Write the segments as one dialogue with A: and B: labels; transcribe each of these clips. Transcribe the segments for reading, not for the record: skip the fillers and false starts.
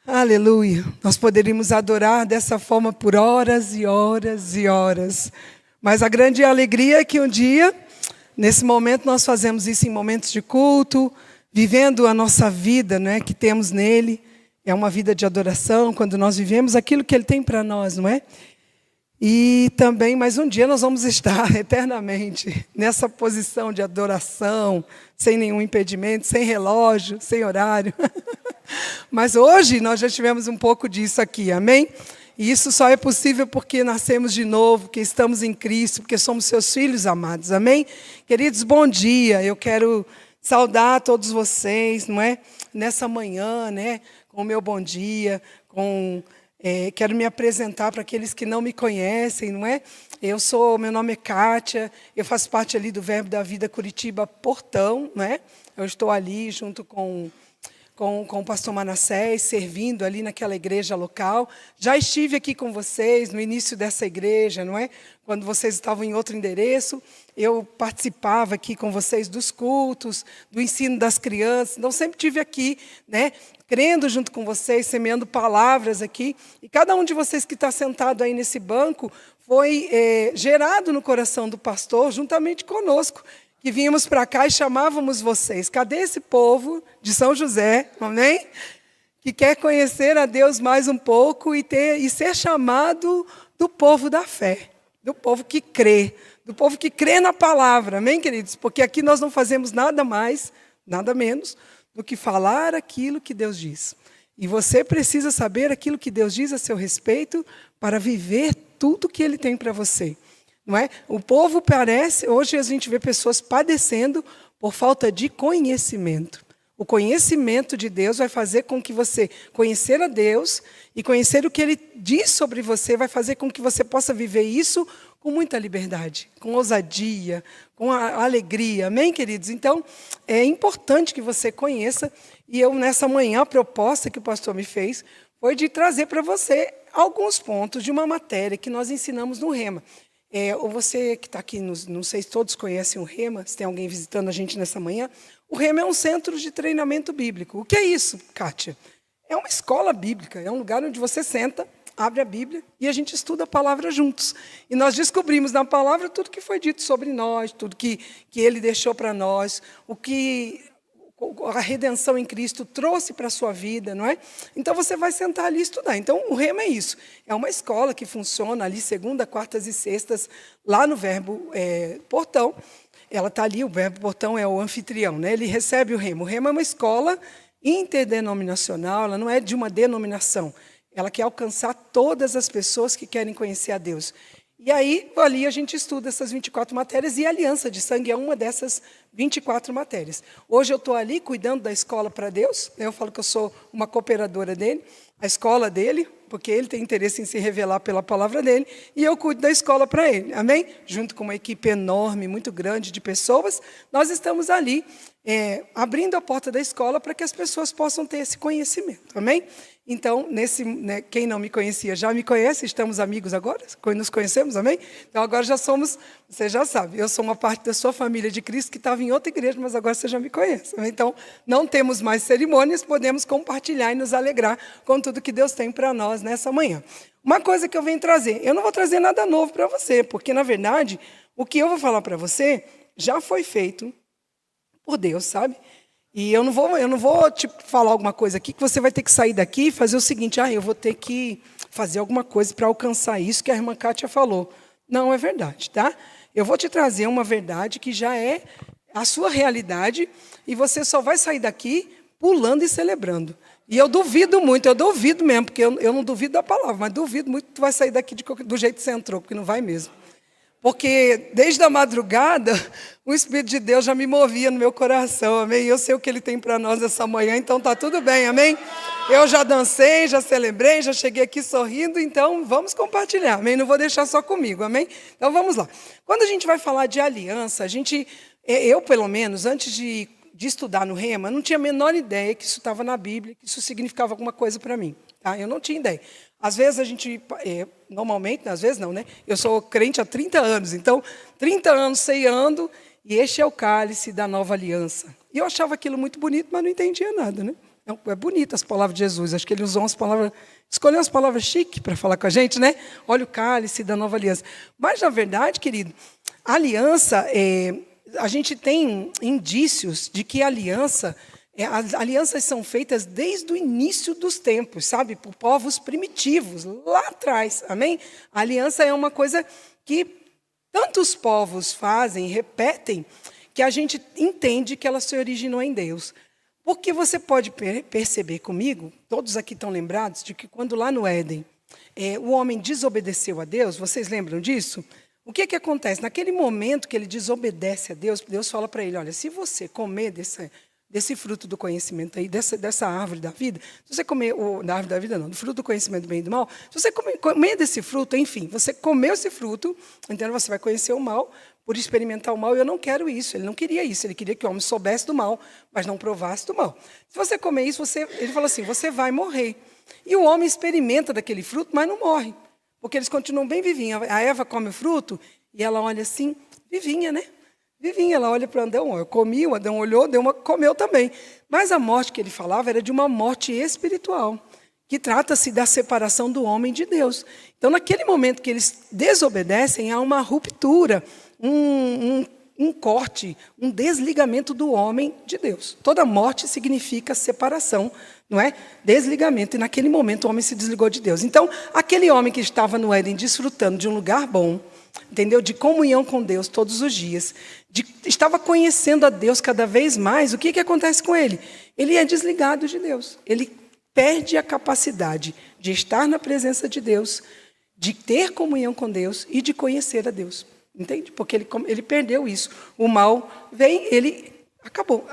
A: Aleluia. Nós poderíamos adorar dessa forma por horas e horas e horas. Mas a grande alegria é que um dia, nesse momento, nós fazemos isso em momentos de culto, vivendo a nossa vida, né, que temos nele. É uma vida de adoração, quando nós vivemos aquilo que ele tem para nós, não é? E também, mais um dia, nós vamos estar eternamente nessa posição de adoração, sem nenhum impedimento, sem relógio, sem horário. Mas hoje nós já tivemos um pouco disso aqui, amém? E isso só é possível porque nascemos de novo, porque estamos em Cristo, porque somos seus filhos amados, amém? Queridos, bom dia, eu quero saudar todos vocês, não é? Nessa manhã, né? Com o meu bom dia, quero me apresentar para aqueles que não me conhecem, não é? Meu nome é Kátia, eu faço parte ali do Verbo da Vida Curitiba Portão, não é? Eu estou ali junto com o pastor Manassés, servindo ali naquela igreja local. Já estive aqui com vocês no início dessa igreja, não é? Quando vocês estavam em outro endereço, eu participava aqui com vocês dos cultos, do ensino das crianças. Então, sempre estive aqui, né? Crendo junto com vocês, semeando palavras aqui. E cada um de vocês que está sentado aí nesse banco foi gerado no coração do pastor, juntamente conosco, que vínhamos para cá e chamávamos vocês. Cadê esse povo de São José, amém? Que quer conhecer a Deus mais um pouco e ser chamado do povo da fé, do povo que crê na palavra, amém, queridos? Porque aqui nós não fazemos nada mais, nada menos, do que falar aquilo que Deus diz. E você precisa saber aquilo que Deus diz a seu respeito para viver tudo que Ele tem para você. Não é? O povo hoje a gente vê pessoas padecendo por falta de conhecimento. O conhecimento de Deus vai fazer com que você conhecer a Deus e conhecer o que Ele diz sobre você, vai fazer com que você possa viver isso com muita liberdade, com ousadia, com alegria. Amém, queridos? Então, é importante que você conheça. E eu, nessa manhã, a proposta que o pastor me fez foi de trazer para você alguns pontos de uma matéria que nós ensinamos no Rema. Ou você que está aqui, não sei se todos conhecem o Rema, se tem alguém visitando a gente nessa manhã. O Rema é um centro de treinamento bíblico. O que é isso, Kátia? É uma escola bíblica, é um lugar onde você senta, abre a Bíblia e a gente estuda a palavra juntos. E nós descobrimos na palavra tudo que foi dito sobre nós, tudo que Ele deixou para nós, o que a redenção em Cristo trouxe para a sua vida, não é? Então, você vai sentar ali e estudar. Então, o Rema é isso. É uma escola que funciona ali segunda, quartas e sextas, lá no Verbo Portão. Ela está ali, o Verbo Portão é o anfitrião, né? Ele recebe o Rema. O Rema é uma escola interdenominacional, ela não é de uma denominação. Ela quer alcançar todas as pessoas que querem conhecer a Deus. E aí, ali a gente estuda essas 24 matérias e a aliança de sangue é uma dessas 24 matérias. Hoje eu estou ali cuidando da escola para Deus, eu falo que eu sou uma cooperadora dele, a escola dele, porque ele tem interesse em se revelar pela palavra dele, e eu cuido da escola para ele, amém? Junto com uma equipe enorme, muito grande de pessoas, nós estamos ali abrindo a porta da escola para que as pessoas possam ter esse conhecimento, amém? Então, quem não me conhecia já me conhece, estamos amigos agora, nos conhecemos, amém? Então, agora já somos, você já sabe, eu sou uma parte da sua família de Cristo que estava em outra igreja, mas agora você já me conhece. Amém? Então, não temos mais cerimônias, podemos compartilhar e nos alegrar com tudo que Deus tem para nós nessa manhã. Uma coisa que eu venho trazer, eu não vou trazer nada novo para você, porque, na verdade, o que eu vou falar para você já foi feito por Deus, sabe? E eu não vou te falar alguma coisa aqui que você vai ter que sair daqui e fazer o seguinte, eu vou ter que fazer alguma coisa para alcançar isso que a irmã Kátia falou. Não é verdade, tá? Eu vou te trazer uma verdade que já é a sua realidade e você só vai sair daqui pulando e celebrando. E eu duvido mesmo, porque eu não duvido da palavra, mas duvido muito que tu vai sair daqui do jeito que você entrou, porque não vai mesmo. Porque desde a madrugada, o Espírito de Deus já me movia no meu coração, amém? Eu sei o que Ele tem para nós essa manhã, então está tudo bem, amém? Eu já dancei, já celebrei, já cheguei aqui sorrindo, então vamos compartilhar, amém? Não vou deixar só comigo, amém? Então vamos lá. Quando a gente vai falar de aliança, eu pelo menos, antes de estudar no Rema, não tinha a menor ideia que isso estava na Bíblia, que isso significava alguma coisa para mim. Tá? Eu não tinha ideia. Às vezes a gente, normalmente, às vezes não, né? Eu sou crente há 30 anos, então 30 anos ceando, e este é o cálice da nova aliança. E eu achava aquilo muito bonito, mas não entendia nada, né? É bonita as palavras de Jesus. Acho que ele usou umas palavras, escolheu umas palavras chiques para falar com a gente, né? Olha o cálice da nova aliança. Mas, na verdade, querido, a aliança, a gente tem indícios de que as alianças são feitas desde o início dos tempos, sabe? Por povos primitivos, lá atrás, amém? A aliança é uma coisa que tantos povos fazem, repetem, que a gente entende que ela se originou em Deus. Porque você pode perceber comigo, todos aqui estão lembrados, de que quando lá no Éden, o homem desobedeceu a Deus, vocês lembram disso? O que acontece? Naquele momento que ele desobedece a Deus, Deus fala para ele, olha, se você comer desse fruto do conhecimento aí, dessa árvore da vida, se você comer, da árvore da vida não, do fruto do conhecimento do bem e do mal, se você comer desse fruto, enfim, você comeu esse fruto, então você vai conhecer o mal, por experimentar o mal, eu não quero isso. Ele não queria isso, ele queria que o homem soubesse do mal, mas não provasse do mal. Se você comer isso, ele fala assim, você vai morrer. E o homem experimenta daquele fruto, mas não morre, porque eles continuam bem vivinhos. A Eva come o fruto e ela olha assim, vivinha, né? Vivinha, ela olha para Adão, eu comi, o Adão olhou, comeu também. Mas a morte que ele falava era de uma morte espiritual, que trata-se da separação do homem de Deus. Então, naquele momento que eles desobedecem, há uma ruptura, um corte, um desligamento do homem de Deus. Toda morte significa separação, não é? Desligamento. E naquele momento o homem se desligou de Deus. Então, aquele homem que estava no Éden desfrutando de um lugar bom, entendeu? De comunhão com Deus todos os dias, estava conhecendo a Deus cada vez mais, o que acontece com ele? Ele é desligado de Deus. Ele perde a capacidade de estar na presença de Deus, de ter comunhão com Deus e de conhecer a Deus. Entende? Porque ele perdeu isso. O mal vem, ele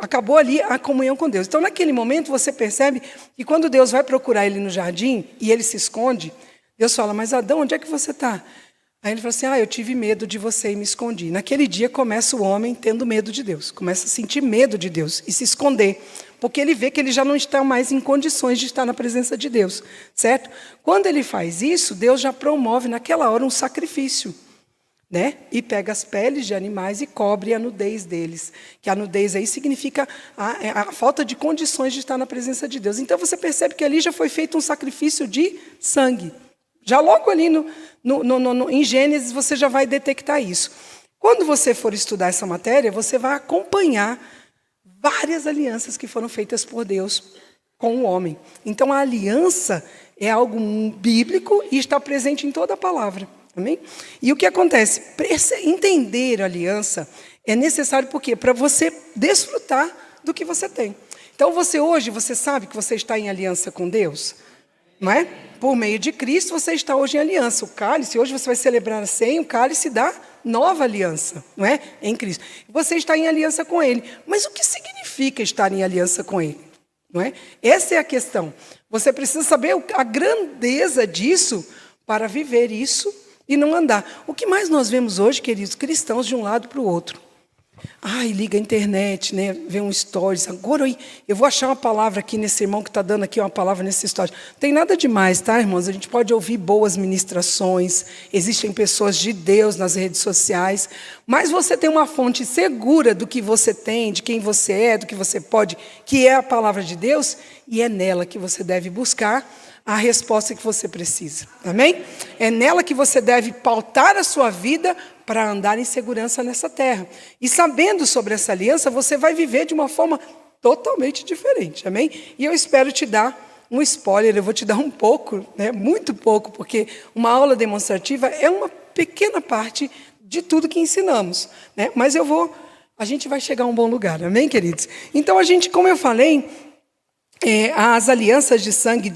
A: acabou ali a comunhão com Deus. Então, naquele momento, você percebe que quando Deus vai procurar ele no jardim e ele se esconde, Deus fala, mas Adão, onde é que você está? Aí ele fala assim, eu tive medo de você e me escondi. Naquele dia começa o homem tendo medo de Deus, começa a sentir medo de Deus e se esconder, porque ele vê que ele já não está mais em condições de estar na presença de Deus, certo? Quando ele faz isso, Deus já promove naquela hora um sacrifício, né? E pega as peles de animais e cobre a nudez deles. Que a nudez aí significa a falta de condições de estar na presença de Deus. Então você percebe que ali já foi feito um sacrifício de sangue. Já logo ali em Gênesis você já vai detectar isso. Quando você for estudar essa matéria, você vai acompanhar várias alianças que foram feitas por Deus com o homem. Então a aliança é algo bíblico e está presente em toda a palavra. Amém? E o que acontece? Entender a aliança é necessário por quê? Para você desfrutar do que você tem. Então hoje você sabe que você está em aliança com Deus, não é? Por meio de Cristo você está hoje em aliança. O cálice, hoje você vai celebrar a ceia, o cálice da nova aliança, não é? Em Cristo. Você está em aliança com Ele. Mas o que significa estar em aliança com Ele? Não é? Essa é a questão. Você precisa saber a grandeza disso para viver isso e não andar. O que mais nós vemos hoje, queridos, cristãos de um lado para o outro. Liga a internet, né? Vê um stories. Agora eu vou achar uma palavra aqui nesse irmão que está dando aqui uma palavra nesse stories. Não tem nada demais, tá, irmãos? A gente pode ouvir boas ministrações. Existem pessoas de Deus nas redes sociais. Mas você tem uma fonte segura do que você tem, de quem você é, do que você pode, que é a palavra de Deus, e é nela que você deve buscar a resposta que você precisa. Amém? É nela que você deve pautar a sua vida para andar em segurança nessa terra. E sabendo sobre essa aliança, você vai viver de uma forma totalmente diferente. Amém? E eu espero te dar um spoiler, eu vou te dar um pouco, né? Muito pouco, porque uma aula demonstrativa é uma pequena parte de tudo que ensinamos, né? Mas a gente vai chegar a um bom lugar. Amém, queridos? Então, como eu falei, as alianças de sangue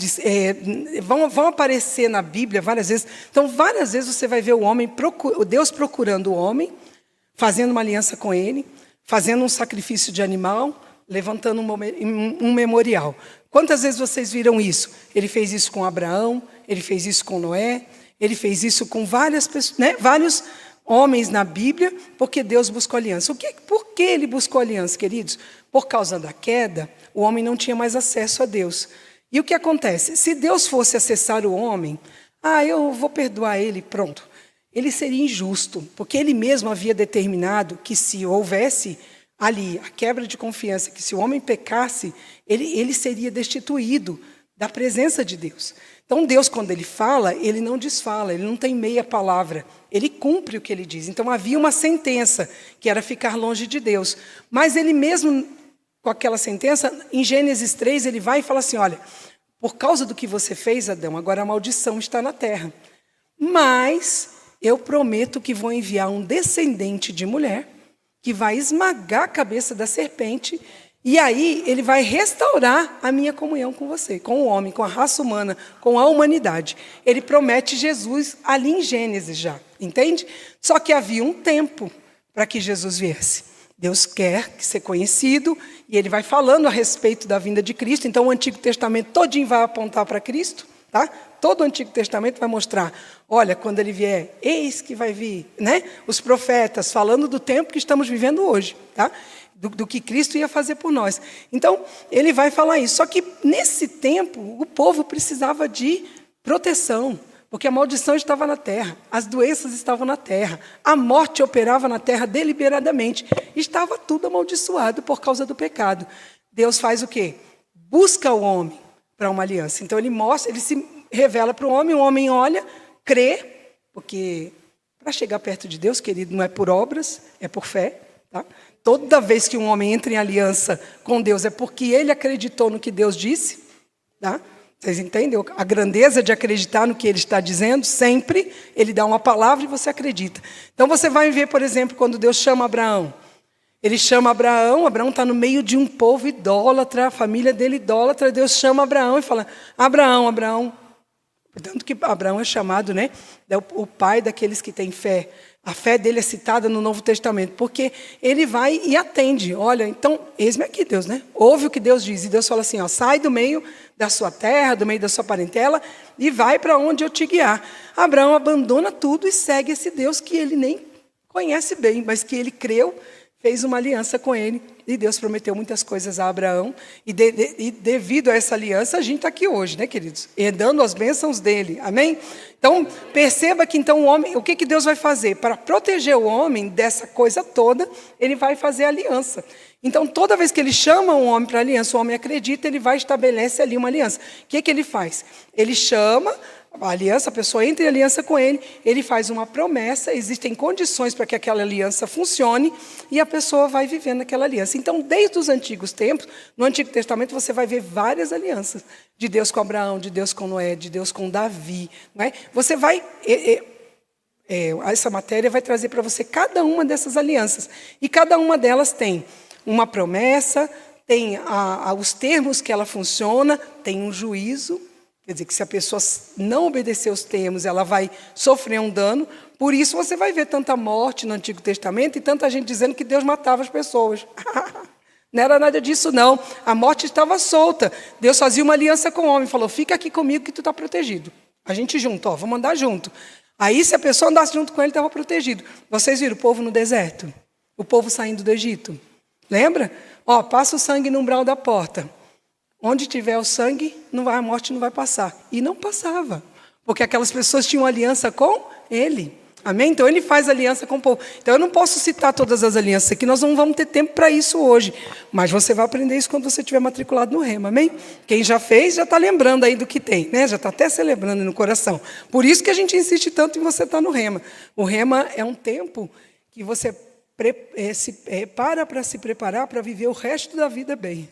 A: vão aparecer na Bíblia várias vezes. Então, várias vezes você vai ver Deus procurando o homem, fazendo uma aliança com ele, fazendo um sacrifício de animal, levantando um memorial. Quantas vezes vocês viram isso? Ele fez isso com Abraão, ele fez isso com Noé, ele fez isso com várias pessoas, né? Vários homens na Bíblia, porque Deus buscou aliança. Por que ele buscou aliança, queridos? Por causa da queda, o homem não tinha mais acesso a Deus. E o que acontece? Se Deus fosse acessar o homem, eu vou perdoar ele, pronto. Ele seria injusto, porque ele mesmo havia determinado que se houvesse ali, a quebra de confiança, que se o homem pecasse, ele seria destituído da presença de Deus. Então, Deus, quando Ele fala, Ele não desfala, Ele não tem meia palavra, Ele cumpre o que Ele diz. Então, havia uma sentença, que era ficar longe de Deus. Mas Ele mesmo, com aquela sentença, em Gênesis 3, Ele vai e fala assim, olha, por causa do que você fez, Adão, agora a maldição está na terra. Mas eu prometo que vou enviar um descendente de mulher, que vai esmagar a cabeça da serpente, e aí ele vai restaurar a minha comunhão com você, com o homem, com a raça humana, com a humanidade. Ele promete Jesus ali em Gênesis já, entende? Só que havia um tempo para que Jesus viesse. Deus quer ser conhecido, e Ele vai falando a respeito da vinda de Cristo. Então o Antigo Testamento todinho vai apontar para Cristo, tá? Todo o Antigo Testamento vai mostrar, olha, quando Ele vier, eis que vai vir, né? Os profetas falando do tempo que estamos vivendo hoje, tá? Do que Cristo ia fazer por nós. Então, Ele vai falar isso. Só que, nesse tempo, o povo precisava de proteção, porque a maldição estava na terra, as doenças estavam na terra, a morte operava na terra deliberadamente. Estava tudo amaldiçoado por causa do pecado. Deus faz o quê? Busca o homem para uma aliança. Então, Ele mostra, Ele se revela para o homem olha, crê, porque para chegar perto de Deus, querido, não é por obras, é por fé, tá? Toda vez que um homem entra em aliança com Deus, é porque ele acreditou no que Deus disse. Tá? Vocês entendem a grandeza de acreditar no que Ele está dizendo? Sempre Ele dá uma palavra e você acredita. Então você vai ver, por exemplo, quando Deus chama Abraão. Ele chama Abraão está no meio de um povo idólatra, a família dele idólatra. Deus chama Abraão e fala, Abraão. Portanto que Abraão é chamado, né, o pai daqueles que têm fé. A fé dele é citada no Novo Testamento, porque ele vai e atende. Olha, então, eis-me aqui, Deus, né? Ouve o que Deus diz. E Deus fala assim, ó, sai do meio da sua terra, do meio da sua parentela, e vai para onde eu te guiar. Abraão abandona tudo e segue esse Deus que ele nem conhece bem, mas que ele creu, fez uma aliança com ele. E Deus prometeu muitas coisas a Abraão. E devido a essa aliança, a gente está aqui hoje, né, queridos? Herdando as bênçãos dele. Amém? Então, perceba que então o homem, o que Deus vai fazer? Para proteger o homem dessa coisa toda, Ele vai fazer aliança. Então, toda vez que Ele chama um homem para aliança, o homem acredita, Ele vai estabelecer ali uma aliança. O que Ele faz? Ele chama a aliança, a pessoa entra em aliança com ele, ele faz uma promessa, existem condições para que aquela aliança funcione, e a pessoa vai vivendo aquela aliança. Então, desde os antigos tempos, no Antigo Testamento, você vai ver várias alianças, de Deus com Abraão, de Deus com Noé, de Deus com Davi. Não é? Você vai... essa matéria vai trazer para você cada uma dessas alianças, e cada uma delas tem uma promessa, tem os termos que ela funciona, tem um juízo. Quer dizer, que se a pessoa não obedecer os termos, ela vai sofrer um dano. Por isso você vai ver tanta morte no Antigo Testamento e tanta gente dizendo que Deus matava as pessoas. Não era nada disso, não. A morte estava solta. Deus fazia uma aliança com o homem. Falou, fica aqui comigo que tu está protegido. A gente junto, vamos andar junto. Aí, se a pessoa andasse junto com ele, estava protegido. Vocês viram o povo no deserto? O povo saindo do Egito? Lembra? Passa o sangue no umbral da porta. Onde tiver o sangue, a morte não vai passar. E não passava, porque aquelas pessoas tinham aliança com Ele. Amém? Então, Ele faz aliança com o povo. Então, eu não posso citar todas as alianças aqui, nós não vamos ter tempo para isso hoje. Mas você vai aprender isso quando você estiver matriculado no Rema, amém? Quem já fez, já está lembrando aí do que tem, né? Já está até celebrando no coração. Por isso que a gente insiste tanto em você estar no Rema. O Rema é um tempo que você para se preparar para viver o resto da vida bem.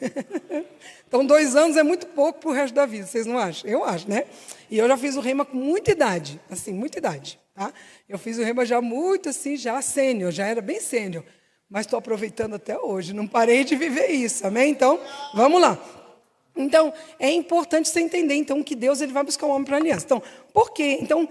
A: Então, 2 anos é muito pouco para o resto da vida, vocês não acham? Eu acho, né? E eu já fiz o Rema com muita idade, assim, muita idade. Tá? Eu fiz o Rema já muito, assim, já sênior, já era bem sênior. Mas estou aproveitando até hoje, não parei de viver isso, amém? Então, vamos lá. Então, é importante você entender, então, que Deus ele vai buscar o homem para a aliança. Então, por quê? Então,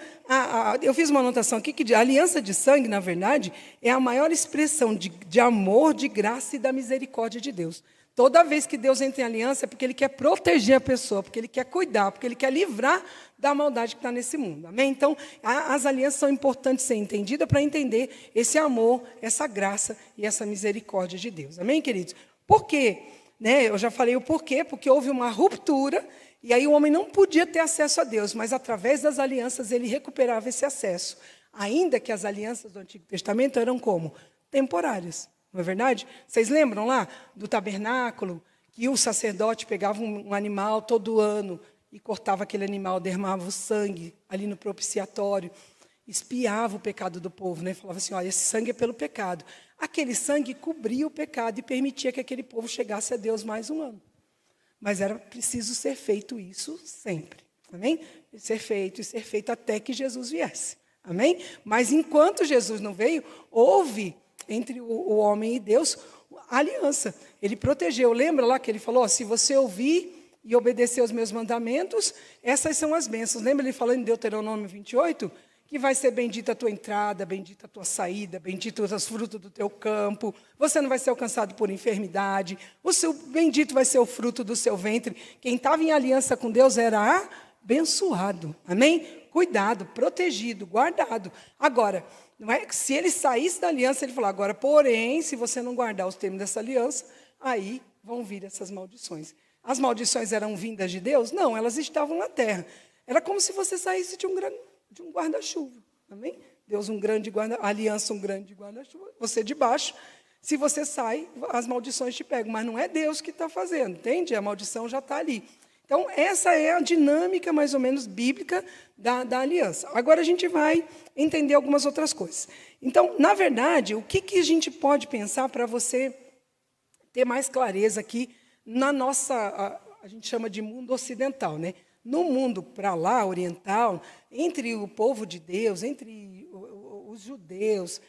A: eu fiz uma anotação aqui que a aliança de sangue, na verdade, é a maior expressão de amor, de graça e da misericórdia de Deus. Toda vez que Deus entra em aliança é porque Ele quer proteger a pessoa, porque Ele quer cuidar, porque Ele quer livrar da maldade que está nesse mundo. Amém? Então, as alianças são importantes ser entendidas para entender esse amor, essa graça e essa misericórdia de Deus. Amém, queridos? Por quê? Eu já falei o porquê, porque houve uma ruptura, e aí o homem não podia ter acesso a Deus, mas através das alianças ele recuperava esse acesso. Ainda que as alianças do Antigo Testamento eram como? Temporárias. Não é verdade? Vocês lembram lá do tabernáculo, que o sacerdote pegava um animal todo ano e cortava aquele animal, derramava o sangue ali no propiciatório, espiava o pecado do povo, né? Falava assim, olha, esse sangue é pelo pecado. Aquele sangue cobria o pecado e permitia que aquele povo chegasse a Deus mais um ano. Mas era preciso ser feito isso sempre. Amém? Ser feito até que Jesus viesse. Amém? Mas enquanto Jesus não veio, houve entre o homem e Deus a aliança. Ele protegeu. Lembra lá que ele falou, se você ouvir e obedecer aos meus mandamentos, essas são as bênçãos. Lembra ele falando em Deuteronômio 28? Que vai ser bendita a tua entrada, bendita a tua saída, bendito os frutos do teu campo, você não vai ser alcançado por enfermidade, bendito vai ser o fruto do seu ventre. Quem estava em aliança com Deus era abençoado, amém? Cuidado, protegido, guardado. Agora, não é que se ele saísse da aliança, ele falou, agora, porém, se você não guardar os termos dessa aliança, aí vão vir essas maldições. As maldições eram vindas de Deus? Não, elas estavam na terra. Era como se você saísse de um guarda-chuva, amém? Deus um grande guarda-chuva, aliança um grande guarda-chuva, você debaixo, se você sai, as maldições te pegam, mas não é Deus que está fazendo, entende? A maldição já está ali. Então, essa é a dinâmica, mais ou menos, bíblica da aliança. Agora, a gente vai entender algumas outras coisas. Então, na verdade, o que a gente pode pensar para você ter mais clareza aqui na nossa, a gente chama de mundo ocidental, né? No mundo para lá, oriental, entre o povo de Deus, entre os judeus,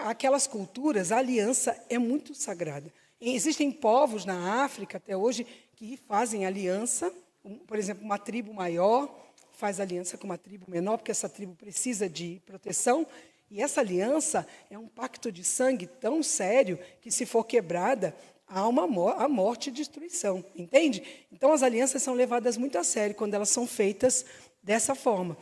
A: aquelas culturas, a aliança é muito sagrada. Existem povos na África, até hoje, que fazem aliança. Por exemplo, uma tribo maior faz aliança com uma tribo menor, porque essa tribo precisa de proteção. E essa aliança é um pacto de sangue tão sério que, se for quebrada, há a morte e destruição, entende? Então, as alianças são levadas muito a sério quando elas são feitas dessa forma.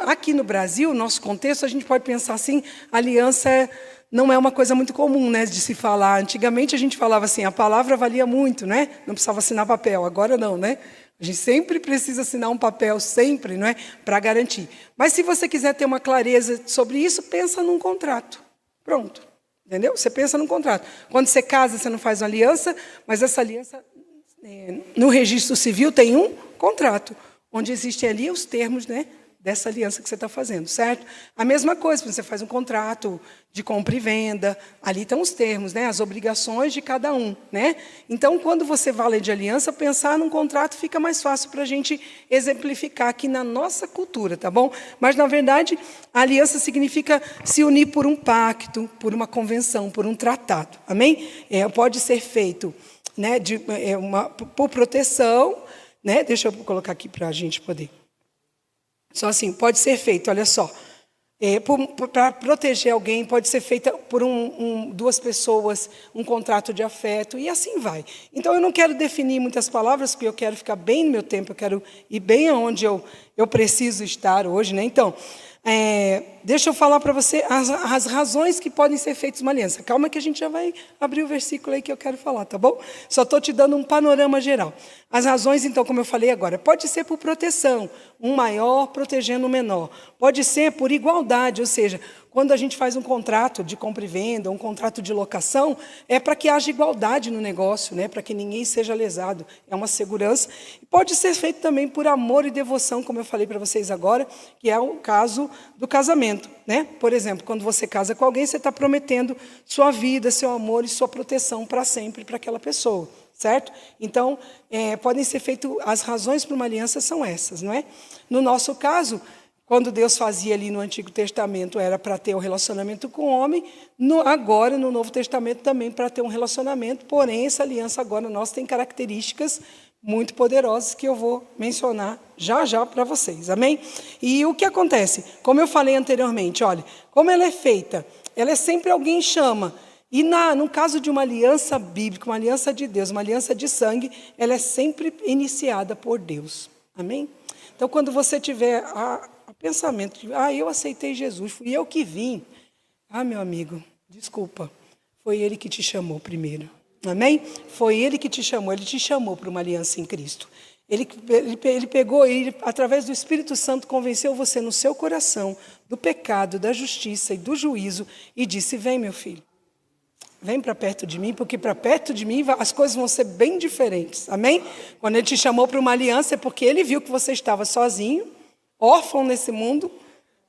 A: Aqui no Brasil, nosso contexto, a gente pode pensar assim, aliança não é uma coisa muito comum, né, de se falar. Antigamente, a gente falava assim, a palavra valia muito, né? Não precisava assinar papel, agora não, né? A gente sempre precisa assinar um papel, sempre, não é? Para garantir. Mas, se você quiser ter uma clareza sobre isso, pensa num contrato. Pronto. Entendeu? Você pensa num contrato. Quando você casa, você não faz uma aliança, mas essa aliança, no registro civil, tem um contrato, onde existem ali os termos, né, dessa aliança que você está fazendo, certo? A mesma coisa, quando você faz um contrato de compra e venda, ali estão os termos, né, as obrigações de cada um, né? Então, quando você fala de aliança, pensar num contrato fica mais fácil para a gente exemplificar aqui na nossa cultura, tá bom? Mas, na verdade, a aliança significa se unir por um pacto, por uma convenção, por um tratado, amém? Pode ser feito, né, por proteção, né? Deixa eu colocar aqui para a gente poder. Só assim, pode ser feito, olha só, para proteger alguém, pode ser feita por duas pessoas, um contrato de afeto, e assim vai. Então, eu não quero definir muitas palavras, porque eu quero ficar bem no meu tempo, eu quero ir bem aonde eu preciso estar hoje, né? Então, deixa eu falar para você as razões que podem ser feitas uma aliança. Calma que a gente já vai abrir o versículo aí que eu quero falar, tá bom? Só estou te dando um panorama geral. As razões, então, como eu falei agora, pode ser por proteção, um maior protegendo o menor. Pode ser por igualdade, ou seja, quando a gente faz um contrato de compra e venda, um contrato de locação, é para que haja igualdade no negócio, né? Para que ninguém seja lesado. É uma segurança. Pode ser feito também por amor e devoção, como eu falei para vocês agora, que é o caso do casamento, né? Por exemplo, quando você casa com alguém, você está prometendo sua vida, seu amor e sua proteção para sempre para aquela pessoa, certo? Então, podem ser feitas, as razões para uma aliança são essas, não é? No nosso caso, quando Deus fazia ali no Antigo Testamento, era para ter um relacionamento com o homem, agora, no Novo Testamento, também para ter um relacionamento, porém, essa aliança agora nossa tem características muito poderosas que eu vou mencionar já para vocês, amém? E o que acontece? Como eu falei anteriormente, olha, como ela é feita, ela é sempre alguém chama, e no caso de uma aliança bíblica, uma aliança de Deus, uma aliança de sangue, ela é sempre iniciada por Deus, amém? Então, quando você tiver o pensamento de, eu aceitei Jesus, fui eu que vim. Meu amigo, desculpa, foi Ele que te chamou primeiro. Amém? Foi Ele que te chamou, Ele te chamou para uma aliança em Cristo. Ele pegou, através do Espírito Santo, convenceu você no seu coração do pecado, da justiça e do juízo e disse, vem, meu filho. vem para perto de mim, porque para perto de mim as coisas vão ser bem diferentes. Amém? Quando ele te chamou para uma aliança é porque ele viu que você estava sozinho, órfão nesse mundo,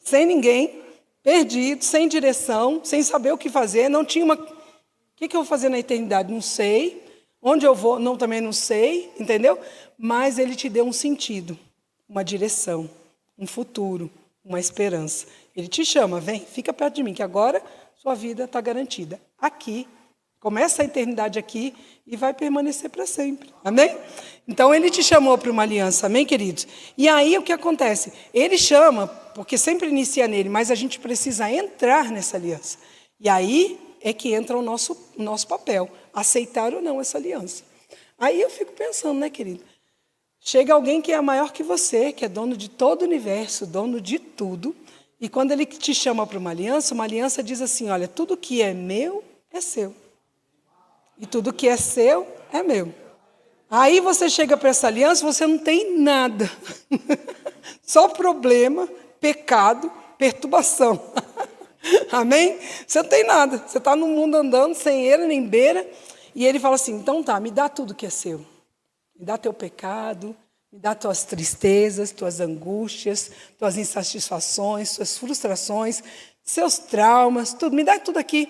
A: sem ninguém, perdido, sem direção, sem saber o que fazer, não tinha uma... O que eu vou fazer na eternidade? Não sei. Onde eu vou? Não, também não sei, entendeu? Mas ele te deu um sentido, uma direção, um futuro, uma esperança. Ele te chama, vem, fica perto de mim, que agora sua vida está garantida. Aqui, começa a eternidade aqui e vai permanecer para sempre. Amém? Então, ele te chamou para uma aliança, amém, queridos? E aí, o que acontece? Ele chama, porque sempre inicia nele, mas a gente precisa entrar nessa aliança. E aí é que entra o nosso papel, aceitar ou não essa aliança. Aí eu fico pensando, né, querido? Chega alguém que é maior que você, que é dono de todo o universo, dono de tudo, e quando ele te chama para uma aliança diz assim, olha, tudo que é meu é seu. E tudo que é seu é meu. Aí você chega para essa aliança, você não tem nada. Só problema, pecado, perturbação. Amém? Você não tem nada. Você está no mundo andando sem ele, nem beira. E ele fala assim, então tá, me dá tudo que é seu. Me dá teu pecado, me dá tuas tristezas, tuas angústias, tuas insatisfações, tuas frustrações, seus traumas, tudo. Me dá tudo aqui.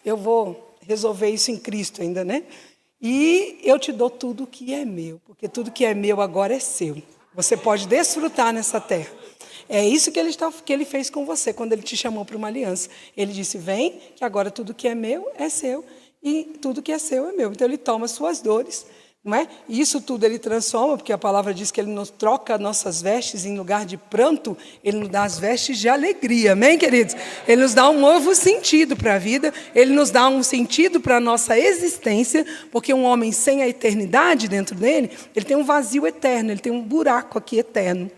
A: Eu vou resolver isso em Cristo ainda, né? E eu te dou tudo que é meu, porque tudo que é meu agora é seu. Você pode desfrutar nessa terra. É isso que ele fez com você, quando ele te chamou para uma aliança. Ele disse, vem, que agora tudo que é meu é seu, e tudo que é seu é meu. Então, ele toma as suas dores, não é? E isso tudo ele transforma, porque a palavra diz que ele nos troca nossas vestes em lugar de pranto, ele nos dá as vestes de alegria, amém, queridos? Ele nos dá um novo sentido para a vida, ele nos dá um sentido para a nossa existência, porque um homem sem a eternidade dentro dele, ele tem um vazio eterno, ele tem um buraco aqui eterno.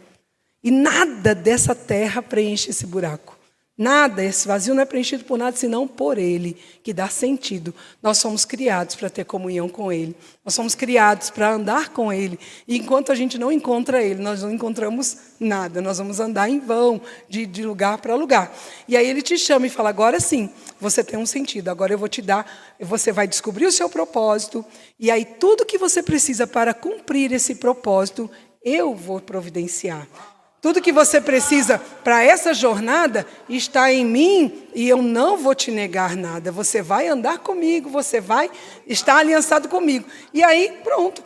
A: E nada dessa terra preenche esse buraco. Nada, esse vazio não é preenchido por nada, senão por Ele, que dá sentido. Nós somos criados para ter comunhão com Ele. Nós somos criados para andar com Ele. E enquanto a gente não encontra Ele, nós não encontramos nada. Nós vamos andar em vão, de lugar para lugar. E aí Ele te chama e fala, agora sim, você tem um sentido. Agora eu vou te dar, você vai descobrir o seu propósito. E aí tudo que você precisa para cumprir esse propósito, eu vou providenciar. Tudo que você precisa para essa jornada está em mim e eu não vou te negar nada. Você vai andar comigo, você vai estar aliançado comigo. E aí, pronto,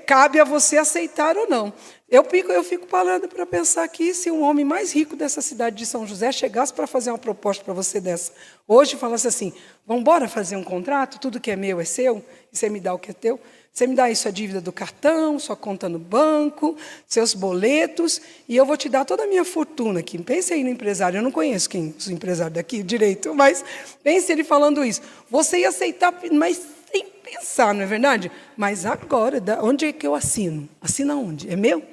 A: cabe a você aceitar ou não. Eu fico parando para pensar aqui, se um homem mais rico dessa cidade de São José chegasse para fazer uma proposta para você dessa, hoje falasse assim, vamos embora fazer um contrato, tudo que é meu é seu, e você me dá o que é teu. Você me dá aí sua dívida do cartão, sua conta no banco, seus boletos, e eu vou te dar toda a minha fortuna aqui. Pense aí no empresário, eu não conheço os empresários daqui direito, mas pense ele falando isso. Você ia aceitar, mas sem pensar, não é verdade? Mas agora, onde é que eu assino? Assina onde? É meu?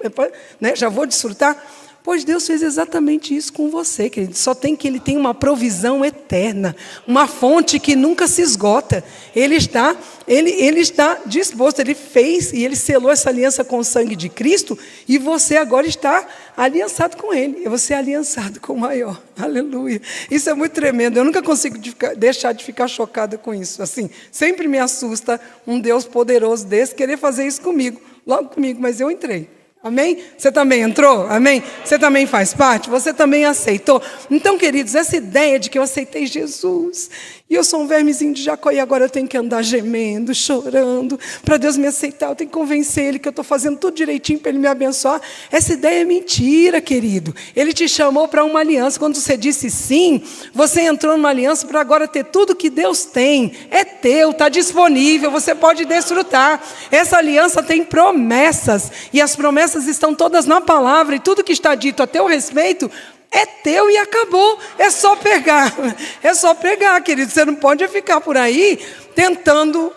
A: Né? Já vou desfrutar? Pois Deus fez exatamente isso com você, querido. Só tem que Ele tem uma provisão eterna, uma fonte que nunca se esgota. Ele está disposto, Ele fez e Ele selou essa aliança com o sangue de Cristo e você agora está aliançado com Ele. Você é aliançado com o maior. Aleluia. Isso é muito tremendo. Eu nunca consigo deixar de ficar chocada com isso. Assim, sempre me assusta um Deus poderoso desse querer fazer isso comigo. Logo comigo, mas eu entrei. Amém? Você também entrou? Amém? Você também faz parte? Você também aceitou? Então, queridos, essa ideia de que eu aceitei Jesus e eu sou um vermezinho de Jacó e agora eu tenho que andar gemendo, chorando, para Deus me aceitar, eu tenho que convencer Ele que eu estou fazendo tudo direitinho para Ele me abençoar. Essa ideia é mentira, querido. Ele te chamou para uma aliança. Quando você disse sim, você entrou numa aliança para agora ter tudo que Deus tem. É teu, está disponível, você pode desfrutar. Essa aliança tem promessas e as promessas estão todas na palavra e tudo que está dito a teu respeito é teu e acabou. É só pegar. É só pegar, querido. Você não pode ficar por aí tentando.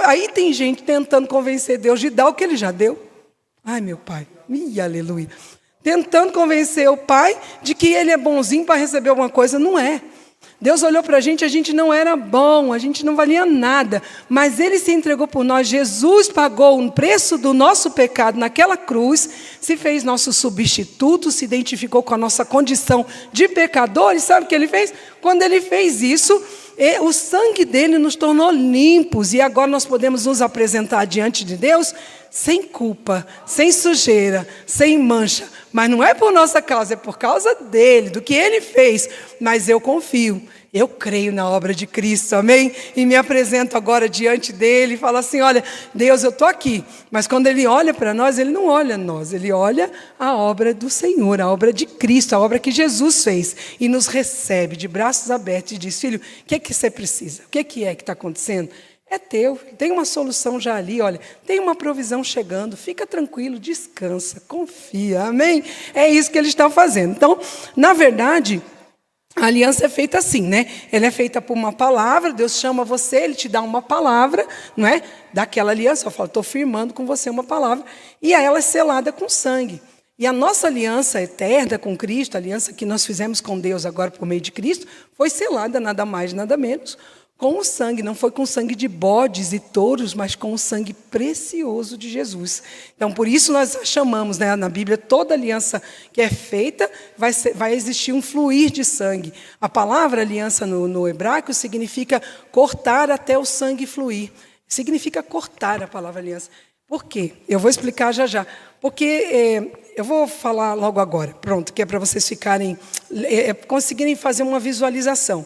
A: Aí tem gente tentando convencer Deus de dar o que Ele já deu. Ai, meu Pai. Ih, aleluia. Tentando convencer o Pai de que Ele é bonzinho para receber alguma coisa. Não é. Deus olhou para a gente não era bom, a gente não valia nada, mas Ele se entregou por nós. Jesus pagou o preço do nosso pecado naquela cruz, se fez nosso substituto, se identificou com a nossa condição de pecador, e sabe o que Ele fez? Quando Ele fez isso, o sangue dele nos tornou limpos e agora nós podemos nos apresentar diante de Deus sem culpa, sem sujeira, sem mancha. Mas não é por nossa causa, é por causa dele, do que ele fez. Mas eu confio. Eu creio na obra de Cristo, amém? E me apresento agora diante dele e falo assim, olha, Deus, eu estou aqui. Mas quando ele olha para nós, ele não olha nós, ele olha a obra do Senhor, a obra de Cristo, a obra que Jesus fez. E nos recebe de braços abertos e diz, filho, o que é que você precisa? O que é que está acontecendo? É teu, tem uma solução já ali, olha, tem uma provisão chegando, fica tranquilo, descansa, confia, amém? É isso que ele está fazendo. Então, na verdade, a aliança é feita assim, né? Ela é feita por uma palavra, Deus chama você, Ele te dá uma palavra, não é? Daquela aliança, eu falo, estou firmando com você uma palavra, e aí ela é selada com sangue. E a nossa aliança eterna com Cristo, a aliança que nós fizemos com Deus agora por meio de Cristo, foi selada nada mais, nada menos, com o sangue, não foi com sangue de bodes e touros, mas com o sangue precioso de Jesus. Então, por isso nós chamamos, né, na Bíblia, toda aliança que é feita, vai existir um fluir de sangue. A palavra aliança no hebraico significa cortar até o sangue fluir. Significa cortar a palavra aliança. Por quê? Eu vou explicar já já. Porque eu vou falar logo agora, pronto, que é para vocês ficarem, conseguirem fazer uma visualização.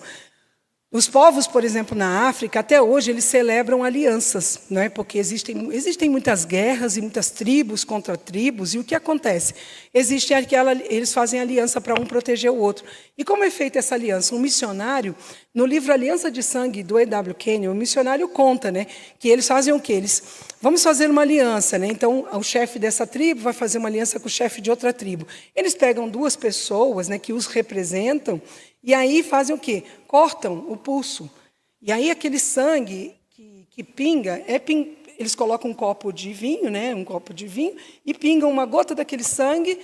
A: Os povos, por exemplo, na África, até hoje, eles celebram alianças, não é? Porque existem muitas guerras e muitas tribos contra tribos, e o que acontece? Eles fazem aliança para um proteger o outro. E como é feita essa aliança? Um missionário, no livro Aliança de Sangue, do E.W. Kenyon, o missionário conta, né, que eles fazem o quê? Vamos fazer uma aliança, né? Então, o chefe dessa tribo vai fazer uma aliança com o chefe de outra tribo. Eles pegam duas pessoas, né, que os representam, e aí fazem o quê? Cortam o pulso. E aí aquele sangue que pinga, eles colocam um copo de vinho, né, um copo de vinho, e pingam uma gota daquele sangue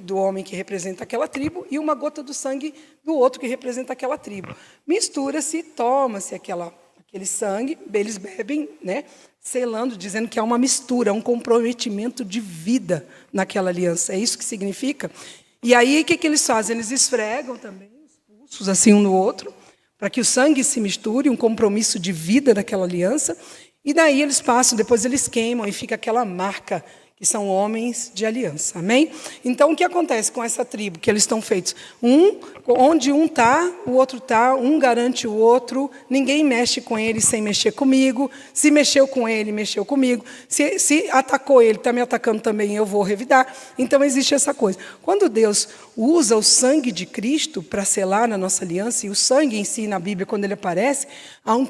A: do homem que representa aquela tribo e uma gota do sangue do outro que representa aquela tribo. Mistura-se, toma-se aquele sangue, eles bebem, né, selando, dizendo que há uma mistura, um comprometimento de vida naquela aliança. É isso que significa? E aí, o que eles fazem? Eles esfregam também assim um no outro, para que o sangue se misture, um compromisso de vida daquela aliança, e daí eles passam, depois eles queimam, e fica aquela marca, que são homens de aliança, amém? Então, o que acontece com essa tribo, que eles estão feitos? Onde um está, o outro está, um garante o outro, ninguém mexe com ele sem mexer comigo, se mexeu com ele, mexeu comigo, se atacou ele, está me atacando também, eu vou revidar. Então, existe essa coisa. Quando Deus usa o sangue de Cristo para selar na nossa aliança, e o sangue em si, na Bíblia, quando ele aparece, há um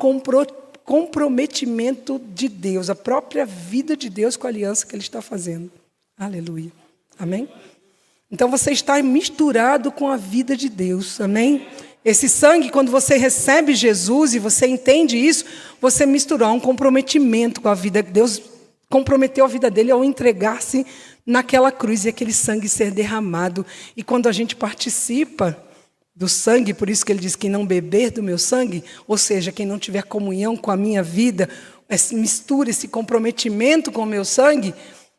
A: comprometimento de Deus, a própria vida de Deus com a aliança que Ele está fazendo. Aleluia. Amém? Então você está misturado com a vida de Deus. Amém? Esse sangue, quando você recebe Jesus e você entende isso, você misturou um comprometimento com a vida. Deus comprometeu a vida dele ao entregar-se naquela cruz e aquele sangue ser derramado. E quando a gente participa do sangue, por isso que ele diz, quem não beber do meu sangue, ou seja, quem não tiver comunhão com a minha vida, essa mistura, esse comprometimento com o meu sangue,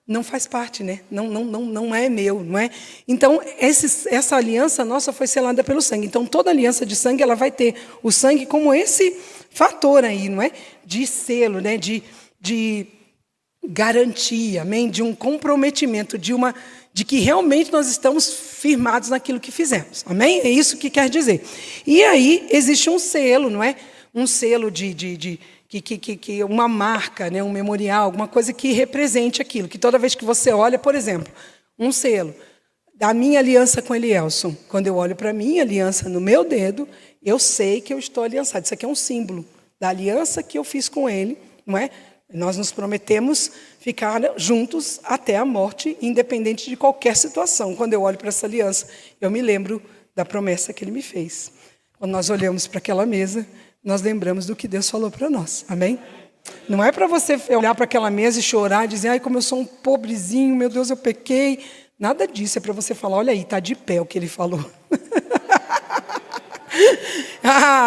A: não faz parte, né? Não é meu, não é? Então, essa aliança nossa foi selada pelo sangue. Então, toda aliança de sangue, ela vai ter o sangue como esse fator aí, não é? De selo, né? De garantia, amém? De um comprometimento, de que realmente nós estamos firmados naquilo que fizemos. Amém? É isso que quer dizer. E aí existe um selo, não é? Um selo que uma marca, né? Um memorial, alguma coisa que represente aquilo. Que toda vez que você olha, por exemplo, um selo da minha aliança com Elielson. Quando eu olho para a minha aliança no meu dedo, eu sei que eu estou aliançado. Isso aqui é um símbolo da aliança que eu fiz com ele, não é? Nós nos prometemos ficar juntos até a morte, independente de qualquer situação. Quando eu olho para essa aliança, eu me lembro da promessa que ele me fez. Quando nós olhamos para aquela mesa, nós lembramos do que Deus falou para nós. Amém? Não é para você olhar para aquela mesa e chorar e dizer, ai, como eu sou um pobrezinho, meu Deus, eu pequei. Nada disso, é para você falar, olha aí, está de pé o que ele falou.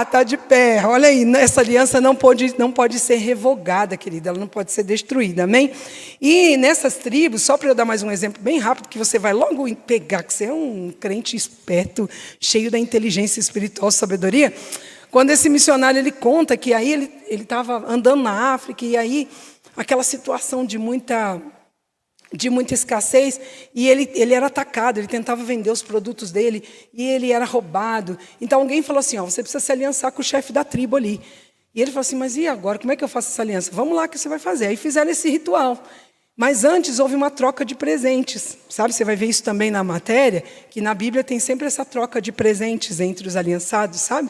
A: Está de pé, olha aí, essa aliança não pode ser revogada, querida, ela não pode ser destruída, amém? E nessas tribos, só para eu dar mais um exemplo bem rápido, que você vai logo pegar, que você é um crente esperto, cheio da inteligência espiritual, sabedoria. Quando esse missionário ele conta que aí ele estava andando na África e aí aquela situação de muita escassez, e ele era atacado, ele tentava vender os produtos dele, e ele era roubado. Então alguém falou assim, você precisa se aliançar com o chefe da tribo ali. E ele falou assim, mas e agora, como é que eu faço essa aliança? Vamos lá que você vai fazer. Aí fizeram esse ritual. Mas antes houve uma troca de presentes. Sabe, você vai ver isso também na matéria, que na Bíblia tem sempre essa troca de presentes entre os aliançados, sabe?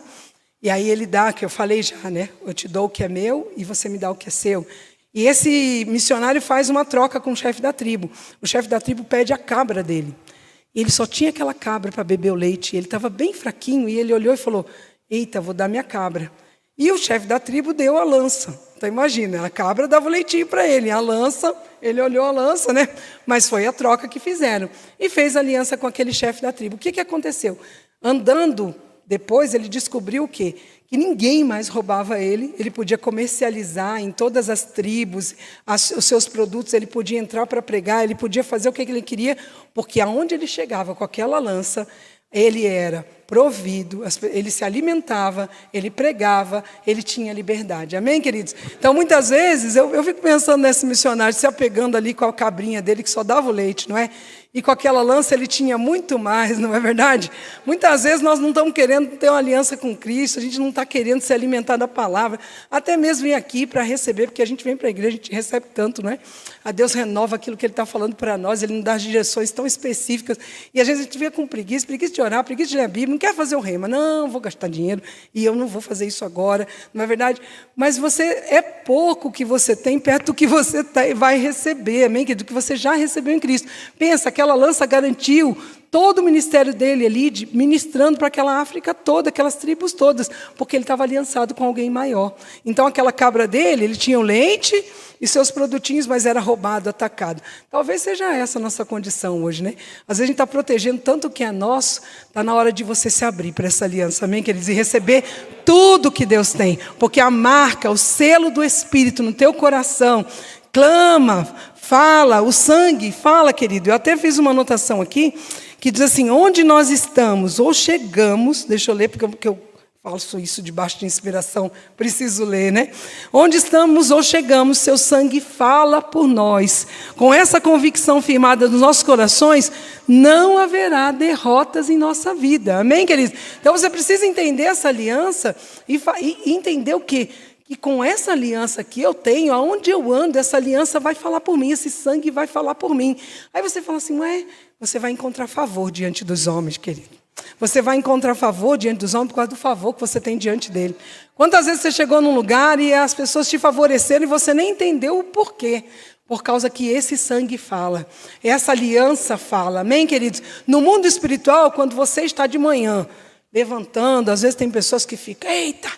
A: E aí ele dá, que eu falei já, né? Eu te dou o que é meu e você me dá o que é seu. E esse missionário faz uma troca com o chefe da tribo. O chefe da tribo pede a cabra dele. E ele só tinha aquela cabra para beber o leite. Ele estava bem fraquinho e ele olhou e falou, eita, vou dar minha cabra. E o chefe da tribo deu a lança. Então imagina, a cabra dava o leitinho para ele. A lança, ele olhou a lança, né? Mas foi a troca que fizeram. E fez aliança com aquele chefe da tribo. O que aconteceu? Andando depois, ele descobriu o quê? Que ninguém mais roubava ele podia comercializar em todas as tribos, os seus produtos, ele podia entrar para pregar, ele podia fazer o que ele queria, porque aonde ele chegava com aquela lança, ele era provido, ele se alimentava, ele pregava, ele tinha liberdade. Amém, queridos? Então, muitas vezes, eu fico pensando nesse missionário, se apegando ali com a cabrinha dele, que só dava o leite, não é? E com aquela lança ele tinha muito mais, não é verdade? Muitas vezes nós não estamos querendo ter uma aliança com Cristo, a gente não está querendo se alimentar da palavra, até mesmo vir aqui para receber, porque a gente vem para a igreja, a gente recebe tanto, não é? A Deus renova aquilo que Ele está falando para nós, Ele nos dá direções tão específicas, e às vezes a gente vem com preguiça de orar, preguiça de ler a Bíblia, não quer fazer o rema, não, vou gastar dinheiro, e eu não vou fazer isso agora, não é verdade? Mas é pouco que você tem perto do que você vai receber, amém? Do que você já recebeu em Cristo. Pensa, aquela lança garantiu todo o ministério dele ali, ministrando para aquela África toda, aquelas tribos todas, porque ele estava aliançado com alguém maior. Então, aquela cabra dele, ele tinha o leite e seus produtinhos, mas era roubado, atacado. Talvez seja essa a nossa condição hoje, né? Às vezes a gente está protegendo tanto o que é nosso, está na hora de você se abrir para essa aliança, amém, queridos? E receber tudo que Deus tem, porque a marca, o selo do Espírito no teu coração, clama, fala, o sangue, fala, querido. Eu até fiz uma anotação aqui, que diz assim, onde nós estamos ou chegamos, deixa eu ler, porque eu faço isso debaixo de inspiração, preciso ler, né? Onde estamos ou chegamos, seu sangue fala por nós. Com essa convicção firmada nos nossos corações, não haverá derrotas em nossa vida. Amém, queridos? Então você precisa entender essa aliança e entender o quê? E com essa aliança que eu tenho, aonde eu ando, essa aliança vai falar por mim, esse sangue vai falar por mim. Aí você fala assim, você vai encontrar favor diante dos homens, querido. Você vai encontrar favor diante dos homens por causa do favor que você tem diante dele. Quantas vezes você chegou num lugar e as pessoas te favoreceram e você nem entendeu o porquê? Por causa que esse sangue fala, essa aliança fala. Amém, queridos? No mundo espiritual, quando você está de manhã levantando, às vezes tem pessoas que ficam, eita,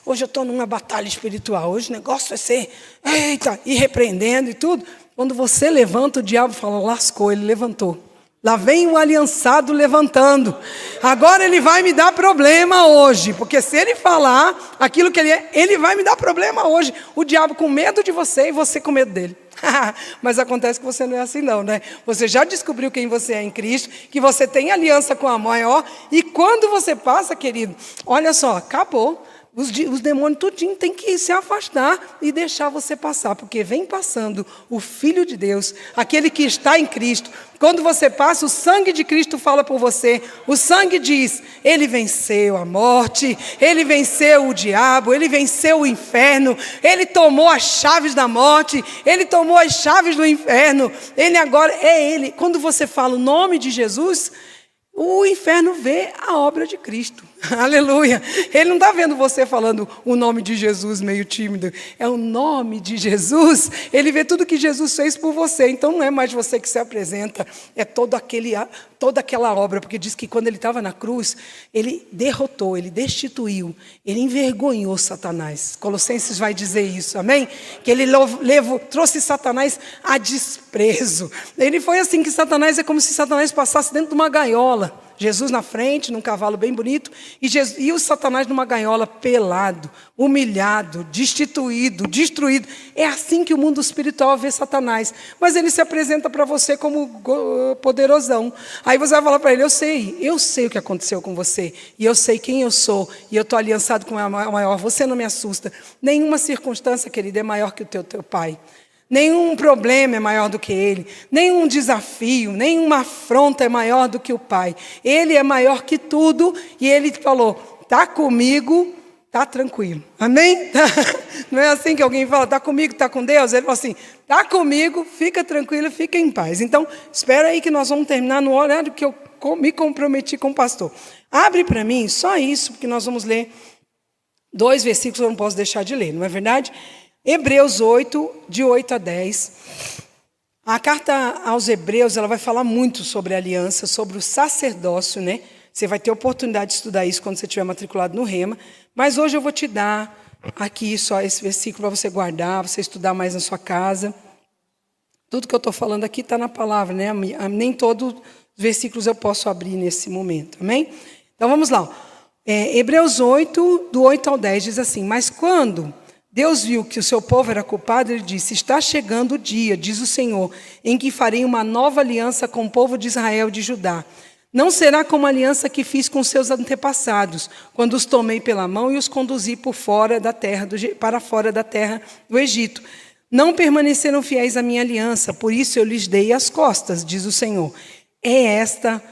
A: hoje eu estou numa batalha espiritual, hoje o negócio vai ser, eita, e repreendendo e tudo. Quando você levanta, o diabo fala, lascou, ele levantou. Lá vem o aliançado levantando. Agora ele vai me dar problema hoje, porque se ele falar aquilo que ele é, ele vai me dar problema hoje. O diabo com medo de você e você com medo dele. Mas acontece que você não é assim não, né? Você já descobriu quem você é em Cristo, que você tem aliança com a maior, e quando você passa, querido, olha só, acabou. Os demônios tudinho tem que se afastar e deixar você passar, porque vem passando o Filho de Deus, aquele que está em Cristo. Quando você passa, o sangue de Cristo fala por você. O sangue diz, ele venceu a morte, ele venceu o diabo, ele venceu o inferno, ele tomou as chaves da morte, ele tomou as chaves do inferno, ele agora é ele. Quando você fala o nome de Jesus, o inferno vê a obra de Cristo. Aleluia. Ele não está vendo você falando o nome de Jesus meio tímido. É o nome de Jesus. Ele vê tudo que Jesus fez por você. Então não é mais você que se apresenta. É toda aquela obra. Porque diz que quando ele estava na cruz, ele derrotou, ele destituiu, ele envergonhou Satanás. Colossenses vai dizer isso, amém? Que ele trouxe Satanás a desprezo. Ele foi assim, que Satanás é como se Satanás passasse dentro de uma gaiola. Jesus na frente, num cavalo bem bonito, e o Satanás numa gaiola, pelado, humilhado, destituído, destruído. É assim que o mundo espiritual vê Satanás. Mas ele se apresenta para você como poderosão. Aí você vai falar para ele, eu sei o que aconteceu com você, e eu sei quem eu sou, e eu estou aliançado com o maior, você não me assusta. Nenhuma circunstância, querido, é maior que o teu pai. Nenhum problema é maior do que ele, nenhum desafio, nenhuma afronta é maior do que o Pai. Ele é maior que tudo e ele falou, está comigo, está tranquilo. Amém? Não é assim que alguém fala, está comigo, está com Deus? Ele falou assim, está comigo, fica tranquilo, fica em paz. Então, espera aí que nós vamos terminar no horário que eu me comprometi com o pastor. Abre para mim só isso, porque nós vamos ler 2 versículos que eu não posso deixar de ler, não é verdade? Hebreus 8, de 8 a 10. A carta aos Hebreus, ela vai falar muito sobre a aliança, sobre o sacerdócio, né? Você vai ter oportunidade de estudar isso quando você estiver matriculado no Rema. Mas hoje eu vou te dar aqui só esse versículo para você guardar, você estudar mais na sua casa. Tudo que eu estou falando aqui está na palavra, né? Nem todos os versículos eu posso abrir nesse momento, amém? Então vamos lá. Hebreus 8, do 8 ao 10, diz assim, mas quando Deus viu que o seu povo era culpado, ele disse, está chegando o dia, diz o Senhor, em que farei uma nova aliança com o povo de Israel e de Judá. Não será como a aliança que fiz com seus antepassados, quando os tomei pela mão e os conduzi para fora da terra do Egito. Não permaneceram fiéis à minha aliança, por isso eu lhes dei as costas, diz o Senhor. Esta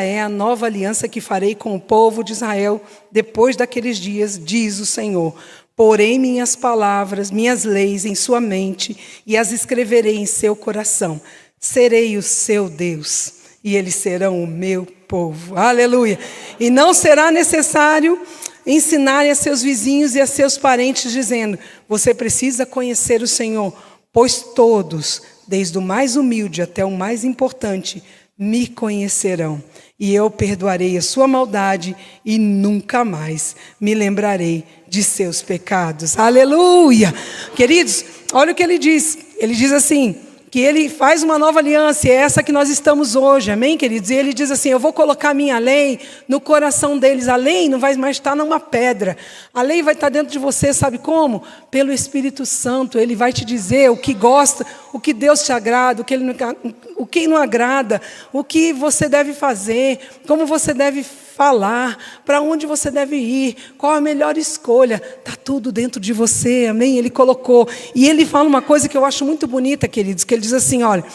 A: é a nova aliança que farei com o povo de Israel depois daqueles dias, diz o Senhor. Porei minhas palavras, minhas leis em sua mente e as escreverei em seu coração. Serei o seu Deus e eles serão o meu povo. Aleluia! E não será necessário ensinarem a seus vizinhos e a seus parentes, dizendo, você precisa conhecer o Senhor, pois todos, desde o mais humilde até o mais importante, me conhecerão. E eu perdoarei a sua maldade e nunca mais me lembrarei de seus pecados. Aleluia! Queridos, olha o que ele diz. Ele diz assim, que ele faz uma nova aliança, e é essa que nós estamos hoje, amém, queridos? E ele diz assim, eu vou colocar minha lei no coração deles. A lei não vai mais estar numa pedra. A lei vai estar dentro de você, sabe como? Pelo Espírito Santo. Ele vai te dizer o que gosta, o que Deus te agrada, o que não agrada, o que você deve fazer, como você deve falar, para onde você deve ir, qual a melhor escolha. Está tudo dentro de você, amém? Ele colocou. E ele fala uma coisa que eu acho muito bonita, queridos, que ele diz assim, olha,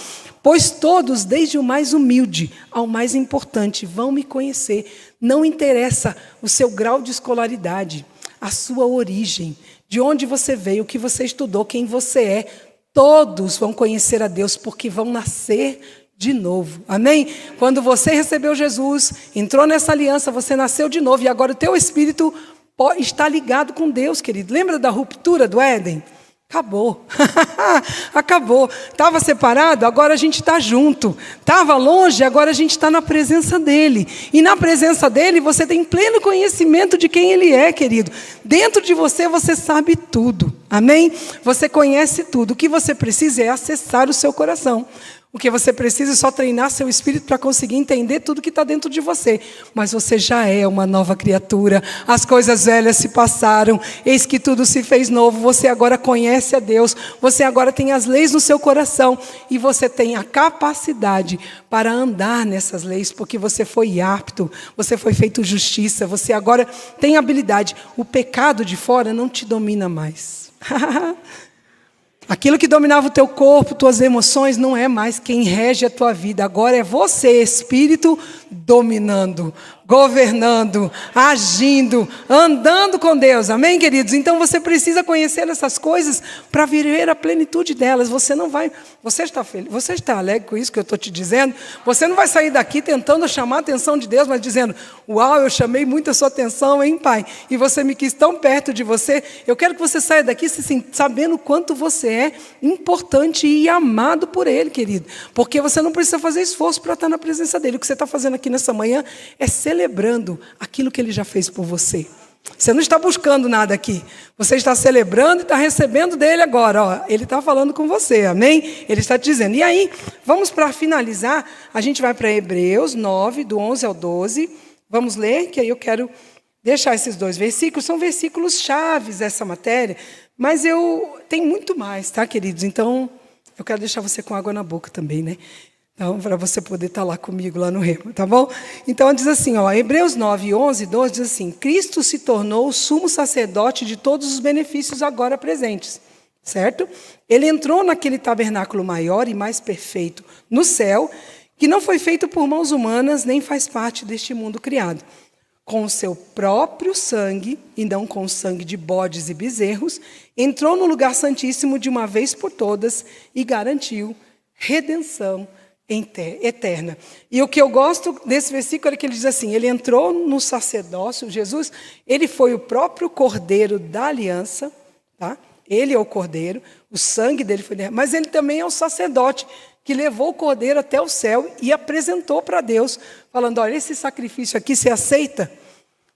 A: pois todos, desde o mais humilde ao mais importante, vão me conhecer. Não interessa o seu grau de escolaridade, a sua origem, de onde você veio, o que você estudou, quem você é. Todos vão conhecer a Deus, porque vão nascer de novo, amém? Quando você recebeu Jesus, entrou nessa aliança, você nasceu de novo, e agora o teu espírito está ligado com Deus, querido. Lembra da ruptura do Éden? Acabou, acabou. Estava separado, agora a gente está junto. Estava longe, agora a gente está na presença dEle. E na presença dEle você tem pleno conhecimento de quem Ele é, querido. Dentro de você, você sabe tudo, amém? Você conhece tudo. O que você precisa é acessar o seu coração. O que você precisa é só treinar seu espírito para conseguir entender tudo que está dentro de você. Mas você já é uma nova criatura. As coisas velhas se passaram. Eis que tudo se fez novo. Você agora conhece a Deus. Você agora tem as leis no seu coração. E você tem a capacidade para andar nessas leis. Porque você foi apto. Você foi feito justiça. Você agora tem habilidade. O pecado de fora não te domina mais. Aquilo que dominava o teu corpo, tuas emoções, não é mais quem rege a tua vida. Agora é você, Espírito, dominando, governando, agindo, andando com Deus. Amém, queridos? Então você precisa conhecer essas coisas para viver a plenitude delas. Você não vai... Você está feliz? Você está alegre com isso que eu estou te dizendo? Você não vai sair daqui tentando chamar a atenção de Deus, mas dizendo, uau, eu chamei muito a sua atenção, hein, Pai? E você me quis tão perto de você. Eu quero que você saia daqui sabendo o quanto você é importante e amado por Ele, querido. Porque você não precisa fazer esforço para estar na presença dEle. O que você está fazendo aqui nessa manhã é celebrando aquilo que Ele já fez por você. Você não está buscando nada aqui. Você está celebrando e está recebendo dele agora. Ó, ele está falando com você, amém? Ele está te dizendo. E aí, vamos para finalizar. A gente vai para Hebreus 9, do 11 ao 12. Vamos ler, que aí eu quero deixar esses 2 versículos. São versículos chaves dessa matéria. Mas tem muito mais, tá, queridos? Então, eu quero deixar você com água na boca também, né? Então, para você poder estar lá comigo, lá no Rema, tá bom? Então, diz assim, ó, Hebreus 9, 11, 12, diz assim, Cristo se tornou o sumo sacerdote de todos os benefícios agora presentes, certo? Ele entrou naquele tabernáculo maior e mais perfeito no céu, que não foi feito por mãos humanas, nem faz parte deste mundo criado. Com o seu próprio sangue, e não com o sangue de bodes e bezerros, entrou no lugar santíssimo de uma vez por todas e garantiu redenção eterna. E o que eu gosto desse versículo é que ele diz assim, ele entrou no sacerdócio, Jesus, ele foi o próprio cordeiro da aliança, tá? Ele é o cordeiro, o sangue dele foi derramado, mas ele também é o sacerdote que levou o cordeiro até o céu e apresentou para Deus, falando, olha, esse sacrifício aqui você aceita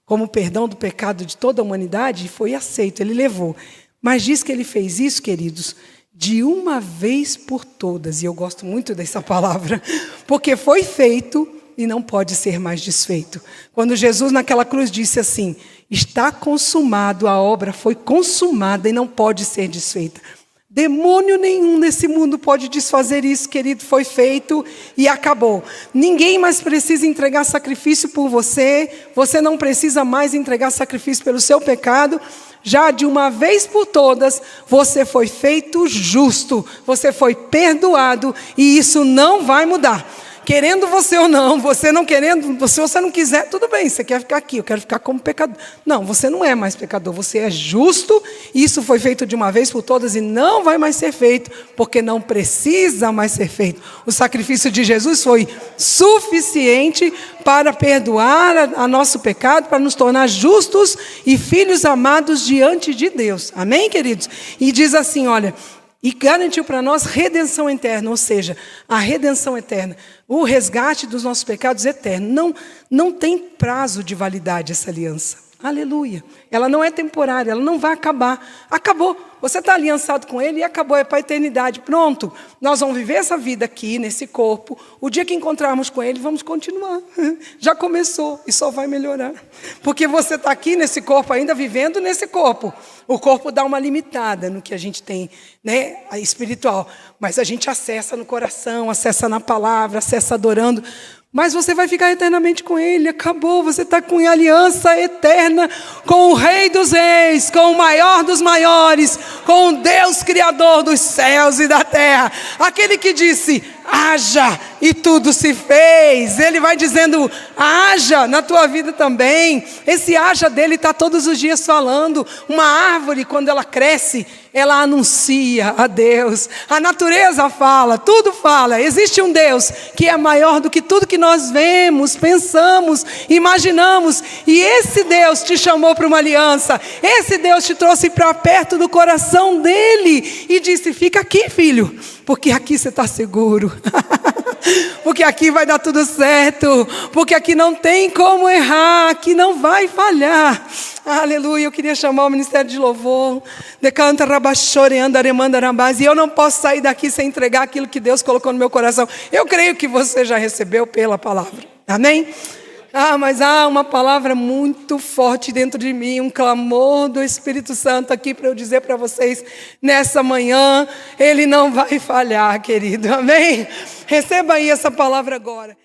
A: como perdão do pecado de toda a humanidade? E foi aceito, ele levou. Mas diz que ele fez isso, queridos, de uma vez por todas, e eu gosto muito dessa palavra, porque foi feito e não pode ser mais desfeito. Quando Jesus naquela cruz disse assim, está consumado, a obra foi consumada e não pode ser desfeita. Demônio nenhum nesse mundo pode desfazer isso, querido, foi feito e acabou. Ninguém mais precisa entregar sacrifício por você, você não precisa mais entregar sacrifício pelo seu pecado, já de uma vez por todas, você foi feito justo, você foi perdoado e isso não vai mudar. Querendo você ou não, você não querendo, se você não quiser, tudo bem, você quer ficar aqui, eu quero ficar como pecador. Não, você não é mais pecador, você é justo, isso foi feito de uma vez por todas e não vai mais ser feito, porque não precisa mais ser feito. O sacrifício de Jesus foi suficiente para perdoar a nosso pecado, para nos tornar justos e filhos amados diante de Deus. Amém, queridos? E diz assim, olha, e garantiu para nós redenção eterna, ou seja, a redenção eterna, o resgate dos nossos pecados eterno. Não tem prazo de validade essa aliança. Aleluia. Ela não é temporária, ela não vai acabar. Acabou. Você está aliançado com Ele e acabou, é para a eternidade. Pronto. Nós vamos viver essa vida aqui, nesse corpo. O dia que encontrarmos com Ele, vamos continuar. Já começou e só vai melhorar. Porque você está aqui nesse corpo ainda, vivendo nesse corpo. O corpo dá uma limitada no que a gente tem, né, espiritual. Mas a gente acessa no coração, acessa na palavra, acessa adorando. Mas você vai ficar eternamente com Ele, acabou, você está com aliança eterna com o Rei dos Reis, com o maior dos maiores, com o Deus Criador dos céus e da terra, aquele que disse, haja, e tudo se fez. Ele vai dizendo, haja na tua vida também. Esse haja dele está todos os dias falando. Uma árvore, quando ela cresce, ela anuncia a Deus. A natureza fala, tudo fala. Existe um Deus que é maior do que tudo que nós vemos, pensamos, imaginamos. E esse Deus te chamou para uma aliança. Esse Deus te trouxe para perto do coração dele e disse, fica aqui, filho, porque aqui você está seguro. Porque aqui vai dar tudo certo. Porque aqui não tem como errar. Aqui não vai falhar. Aleluia. Eu queria chamar o Ministério de Louvor. Decanta rabachore anda remanda rabaz. E eu não posso sair daqui sem entregar aquilo que Deus colocou no meu coração. Eu creio que você já recebeu pela palavra. Amém? Mas há uma palavra muito forte dentro de mim, um clamor do Espírito Santo aqui para eu dizer para vocês, nessa manhã, Ele não vai falhar, querido, amém? Receba aí essa palavra agora.